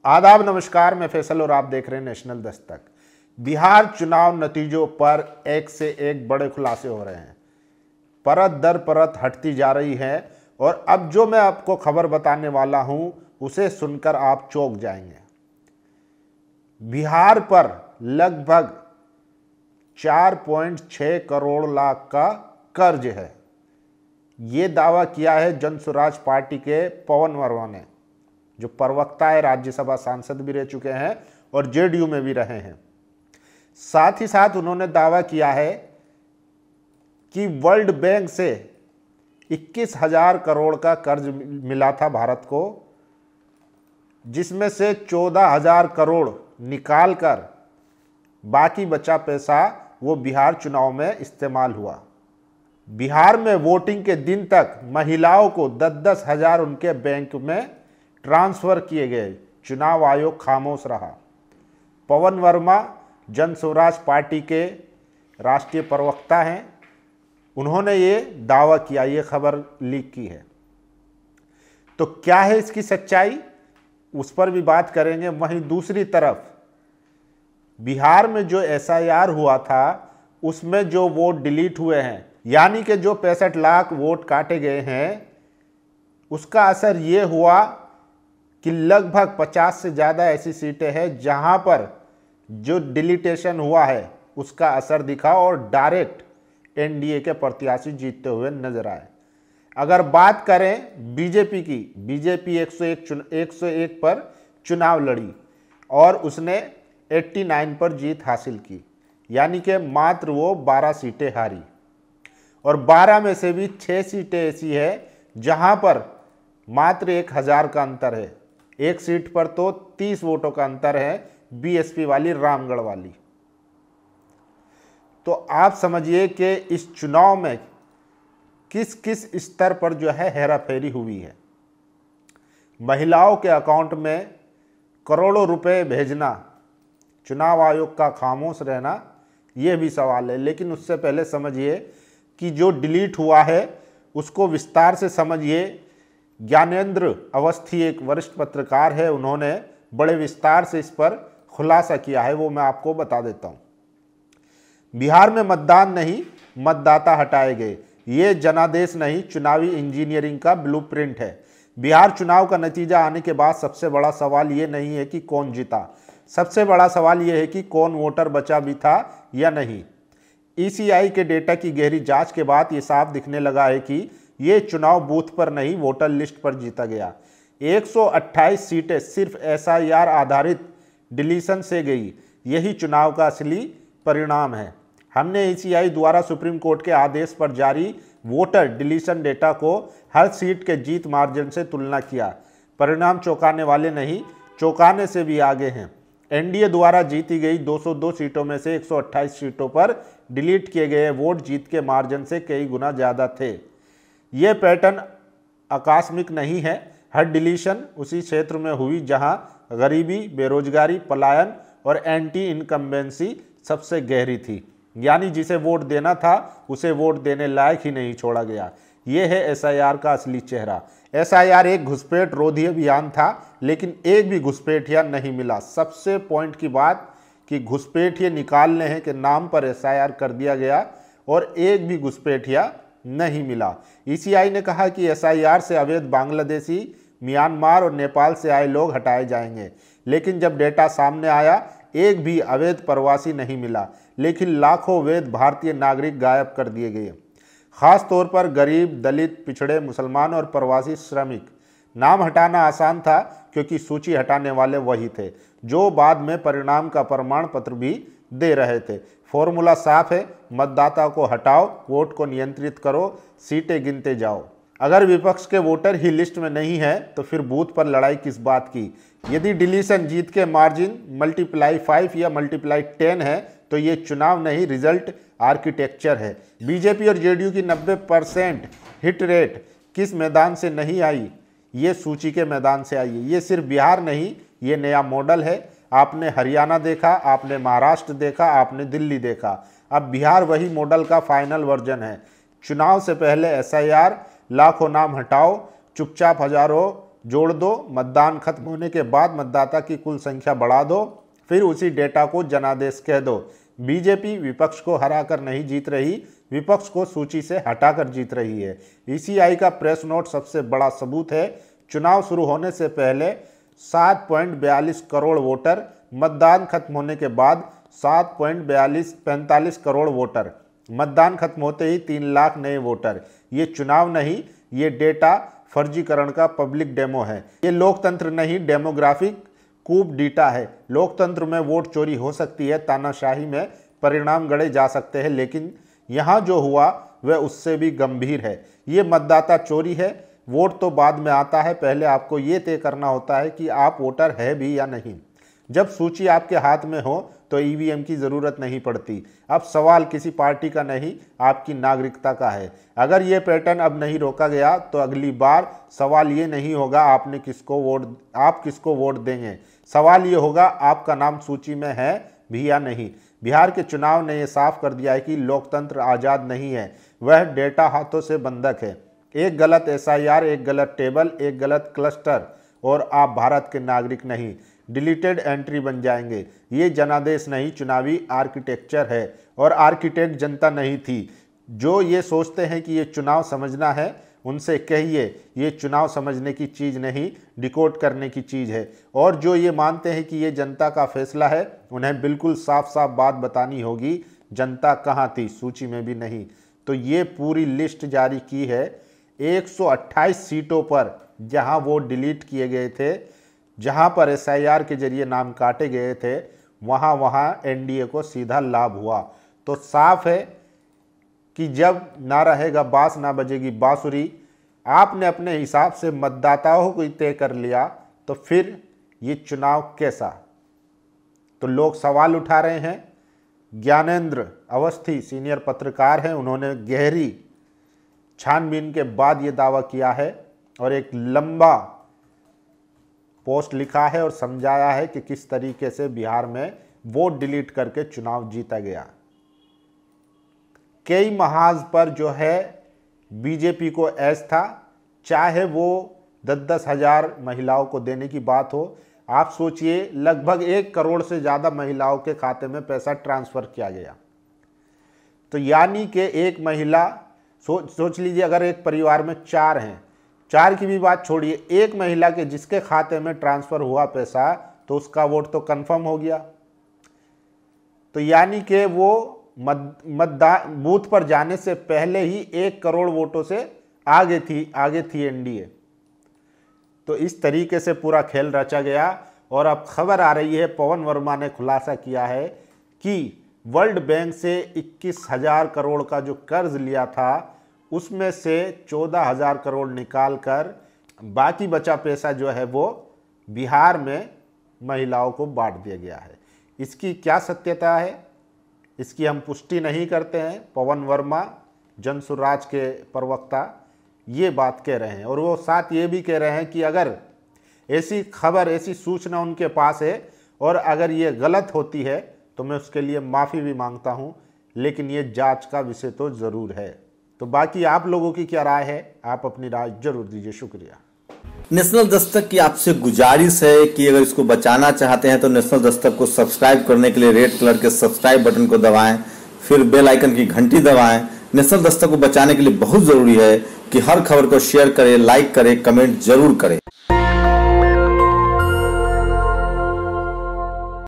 आदाब, नमस्कार। मैं फैसल और आप देख रहे हैं नेशनल दस्तक। बिहार चुनाव नतीजों पर एक से एक बड़े खुलासे हो रहे हैं। परत दर परत हटती जा रही है और अब जो मैं आपको खबर बताने वाला हूं उसे सुनकर आप चौंक जाएंगे। बिहार पर लगभग 4.6 करोड़ लाख का कर्ज है। ये दावा किया है जन स्वराज पार्टी के पवन वर्मा ने, जो प्रवक्ता है, राज्यसभा सांसद भी रह चुके हैं और जेडीयू में भी रहे हैं। साथ ही साथ उन्होंने दावा किया है कि वर्ल्ड बैंक से 21,000 करोड़ का कर्ज मिला था भारत को, जिसमें से 14,000 करोड़ निकालकर बाकी बचा पैसा वो बिहार चुनाव में इस्तेमाल हुआ। बिहार में वोटिंग के दिन तक महिलाओं को 10-10 हज़ार उनके बैंक में ट्रांसफर किए गए। चुनाव आयोग खामोश रहा। पवन वर्मा जन स्वराज पार्टी के राष्ट्रीय प्रवक्ता हैं, उन्होंने ये दावा किया, ये खबर लीक की है। तो क्या है इसकी सच्चाई, उस पर भी बात करेंगे। वहीं दूसरी तरफ बिहार में जो एसआईआर हुआ था उसमें जो वोट डिलीट हुए हैं, यानी कि जो 65 लाख वोट काटे गए हैं, उसका असर ये हुआ कि लगभग 50 से ज़्यादा ऐसी सीटें हैं जहां पर जो डिलीटेशन हुआ है उसका असर दिखा और डायरेक्ट एनडीए के प्रत्याशी जीतते हुए नजर आए। अगर बात करें बीजेपी की, बीजेपी 101 पर चुनाव लड़ी और उसने 89 पर जीत हासिल की, यानी कि मात्र वो 12 सीटें हारी। और 12 में से भी 6 सीटें ऐसी है जहां पर मात्र 1,000 का अंतर है। एक सीट पर तो 30 वोटों का अंतर है, बीएसपी वाली, रामगढ़ वाली। तो आप समझिए कि इस चुनाव में किस किस स्तर पर जो है हेराफेरी हुई है। महिलाओं के अकाउंट में करोड़ों रुपए भेजना, चुनाव आयोग का खामोश रहना, यह भी सवाल है। लेकिन उससे पहले समझिए कि जो डिलीट हुआ है उसको विस्तार से समझिए। ज्ञानेंद्र अवस्थी एक वरिष्ठ पत्रकार है, उन्होंने बड़े विस्तार से इस पर खुलासा किया है, वो मैं आपको बता देता हूं। बिहार में मतदान नहीं, मतदाता हटाए गए। ये जनादेश नहीं, चुनावी इंजीनियरिंग का ब्लूप्रिंट है। बिहार चुनाव का नतीजा आने के बाद सबसे बड़ा सवाल ये नहीं है कि कौन जीता, सबसे बड़ा सवाल यह है कि कौन वोटर बचा भी था या नहीं। ईसीआई के डेटा की गहरी जांच के बाद ये साफ दिखने लगा है कि ये चुनाव बूथ पर नहीं, वोटर लिस्ट पर जीता गया। 128 सीटें सिर्फ एसआईआर आधारित डिलीशन से गई। यही चुनाव का असली परिणाम है। हमने ईसीआई द्वारा सुप्रीम कोर्ट के आदेश पर जारी वोटर डिलीशन डेटा को हर सीट के जीत मार्जिन से तुलना किया। परिणाम चौंकाने वाले नहीं, चौंकाने से भी आगे हैं। एनडीए द्वारा जीती गई 202 सीटों में से 128 सीटों पर डिलीट किए गए वोट जीत के मार्जिन से कई गुना ज़्यादा थे। ये पैटर्न आकस्मिक नहीं है। हर डिलीशन उसी क्षेत्र में हुई जहां गरीबी, बेरोजगारी, पलायन और एंटी इनकम्बेंसी सबसे गहरी थी, यानी जिसे वोट देना था उसे वोट देने लायक ही नहीं छोड़ा गया। ये है एसआईआर का असली चेहरा। एसआईआर एक घुसपैठ रोधी अभियान था, लेकिन एक भी घुसपैठिया नहीं मिला। सबसे पॉइंट की बात कि घुसपैठिए निकालने हैं के नाम पर एसआईआर कर दिया गया और एक भी घुसपैठिया नहीं मिला। ईसीआई ने कहा कि एसआईआर से अवैध बांग्लादेशी, म्यांमार और नेपाल से आए लोग हटाए जाएंगे, लेकिन जब डेटा सामने आया एक भी अवैध प्रवासी नहीं मिला, लेकिन लाखों वैध भारतीय नागरिक गायब कर दिए गए। खास तौर पर गरीब, दलित, पिछड़े, मुसलमान और प्रवासी श्रमिक। नाम हटाना आसान था क्योंकि सूची हटाने वाले वही थे जो बाद में परिणाम का प्रमाण पत्र भी दे रहे थे। फॉर्मूला साफ है, मतदाता को हटाओ, वोट को नियंत्रित करो, सीटें गिनते जाओ। अगर विपक्ष के वोटर ही लिस्ट में नहीं है तो फिर बूथ पर लड़ाई किस बात की। यदि डिलीशन जीत के मार्जिन मल्टीप्लाई 5 या मल्टीप्लाई 10 है तो ये चुनाव नहीं, रिजल्ट आर्किटेक्चर है। बीजेपी और जेडीयू की 90% हिट रेट किस मैदान से नहीं आई, ये सूची के मैदान से आई है। ये सिर्फ बिहार नहीं, ये नया मॉडल है। आपने हरियाणा देखा, आपने महाराष्ट्र देखा, आपने दिल्ली देखा, अब बिहार वही मॉडल का फाइनल वर्जन है। चुनाव से पहले एसआईआर, लाखों नाम हटाओ, चुपचाप हजारों जोड़ दो, मतदान खत्म होने के बाद मतदाता की कुल संख्या बढ़ा दो, फिर उसी डेटा को जनादेश कह दो। बीजेपी विपक्ष को हराकर नहीं जीत रही, विपक्ष को सूची से हटाकर जीत रही है। ईसीआई का प्रेस नोट सबसे बड़ा सबूत है। चुनाव शुरू होने से पहले 7.42 करोड़ वोटर, मतदान खत्म होने के बाद 7.45 करोड़ वोटर, मतदान खत्म होते ही 3 लाख नए वोटर। ये चुनाव नहीं, ये डेटा फर्जीकरण का पब्लिक डेमो है। ये लोकतंत्र नहीं, डेमोग्राफिक कूप डीटा है। लोकतंत्र में वोट चोरी हो सकती है, तानाशाही में परिणाम गढ़े जा सकते हैं, लेकिन यहाँ जो हुआ वह उससे भी गंभीर है। ये मतदाता चोरी है। वोट तो बाद में आता है, पहले आपको ये तय करना होता है कि आप वोटर है भी या नहीं। जब सूची आपके हाथ में हो तो ईवीएम की ज़रूरत नहीं पड़ती। अब सवाल किसी पार्टी का नहीं, आपकी नागरिकता का है। अगर ये पैटर्न अब नहीं रोका गया तो अगली बार सवाल ये नहीं होगा आप किसको वोट देंगे, सवाल ये होगा आपका नाम सूची में है भी या नहीं। बिहार के चुनाव ने यह साफ कर दिया है कि लोकतंत्र आज़ाद नहीं है, वह डेटा हाथों से बंधक है। एक गलत एसआईआर, एक गलत टेबल, एक गलत क्लस्टर और आप भारत के नागरिक नहीं, डिलीटेड एंट्री बन जाएंगे। ये जनादेश नहीं, चुनावी आर्किटेक्चर है और आर्किटेक्ट जनता नहीं थी। जो ये सोचते हैं कि ये चुनाव समझना है, उनसे कहिए ये चुनाव समझने की चीज़ नहीं, डिकोड करने की चीज़ है। और जो ये मानते हैं कि ये जनता का फैसला है, उन्हें बिल्कुल साफ साफ बात बतानी होगी, जनता कहाँ थी, सूची में भी नहीं। तो ये पूरी लिस्ट जारी की है 128 सीटों पर जहाँ वो डिलीट किए गए थे, जहाँ पर एसआईआर के जरिए नाम काटे गए थे, वहाँ एनडीए को सीधा लाभ हुआ। तो साफ है कि जब ना रहेगा बांस ना बजेगी बांसुरी। आपने अपने हिसाब से मतदाताओं को तय कर लिया तो फिर ये चुनाव कैसा। तो लोग सवाल उठा रहे हैं। ज्ञानेंद्र अवस्थी सीनियर पत्रकार हैं, उन्होंने गहरी छानबीन के बाद ये दावा किया है और एक लंबा पोस्ट लिखा है और समझाया है कि किस तरीके से बिहार में वोट डिलीट करके चुनाव जीता गया। कई महाज पर जो है बीजेपी को ऐस था, चाहे वो 10-10 हज़ार महिलाओं को देने की बात हो। आप सोचिए, लगभग 1 करोड़ से ज़्यादा महिलाओं के खाते में पैसा ट्रांसफ़र किया गया। तो यानी कि एक महिला, सोच लीजिए अगर एक परिवार में 4 हैं, 4 की भी बात छोड़िए, एक महिला के जिसके खाते में ट्रांसफ़र हुआ पैसा, तो उसका वोट तो कंफर्म हो गया। तो यानी कि वो मतदान बूथ पर जाने से पहले ही 1 करोड़ वोटों से आगे थी एनडीए। तो इस तरीके से पूरा खेल रचा गया। और अब खबर आ रही है, पवन वर्मा ने खुलासा किया है कि वर्ल्ड बैंक से 21,000 करोड़ का जो कर्ज लिया था, उसमें से 14,000 करोड़ निकाल कर बाकी बचा पैसा जो है वो बिहार में महिलाओं को बांट दिया गया है। इसकी क्या सत्यता है, इसकी हम पुष्टि नहीं करते हैं। पवन वर्मा जनसुराज के प्रवक्ता ये बात कह रहे हैं और वो साथ ये भी कह रहे हैं कि अगर ऐसी खबर, ऐसी सूचना उनके पास है और अगर ये गलत होती है तो मैं उसके लिए माफ़ी भी मांगता हूँ, लेकिन ये जांच का विषय तो ज़रूर है। तो बाकी आप लोगों की क्या राय है, आप अपनी राय जरूर दीजिए। शुक्रिया। नेशनल दस्तक की आपसे गुजारिश है कि अगर इसको बचाना चाहते हैं तो नेशनल दस्तक को सब्सक्राइब करने के लिए रेड कलर के सब्सक्राइब बटन को दबाएं, फिर बेल आइकन की घंटी दबाएं। नेशनल दस्तक को बचाने के लिए बहुत जरूरी है कि हर खबर को शेयर करें, लाइक करें, कमेंट जरूर करें।